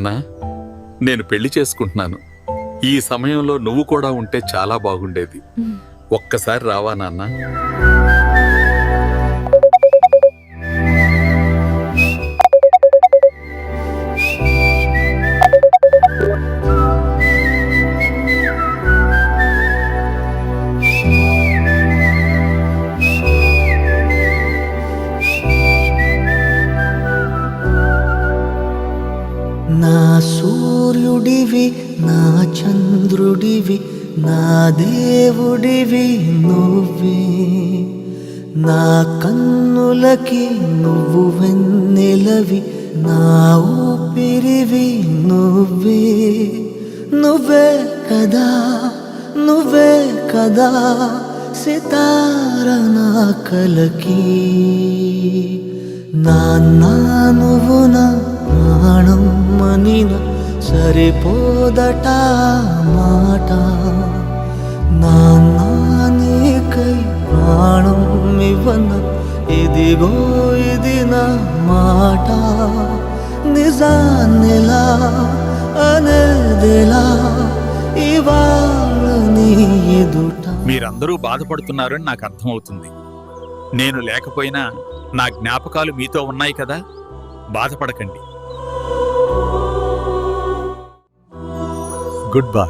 నాన్న, నేను పెళ్లి చేసుకుంటున్నాను. ఈ సమయంలో నువ్వు కూడా ఉంటే చాలా బాగుండేది. ఒక్కసారి రావా నాన్న? నా సూర్యుడివి, నా చంద్రుడివి, నా దేవుడివి నువ్వే. నా కన్నులకి నువ్వు వెన్నెలవి, నా ఊపిరివి నువ్వే. నువ్వే కదా, నువ్వే కదా సితార నా కలకి. నాన్న నువ్వు నా ప్రాణం మనిన సరిపోదట మాట. నాన్న నీకై ప్రాణం ఇవ్వన ఇదిగో ఇది నా మాట. నిజాన్నిలా అనేదిలా ఇవాళ నీ ఎదుట. మీరందరూ బాధపడుతున్నారని నాకు అర్థమవుతుంది. నేను లేకపోయినా నా జ్ఞాపకాలు మీతో ఉన్నాయి కదా, బాధపడకండి. Good bye.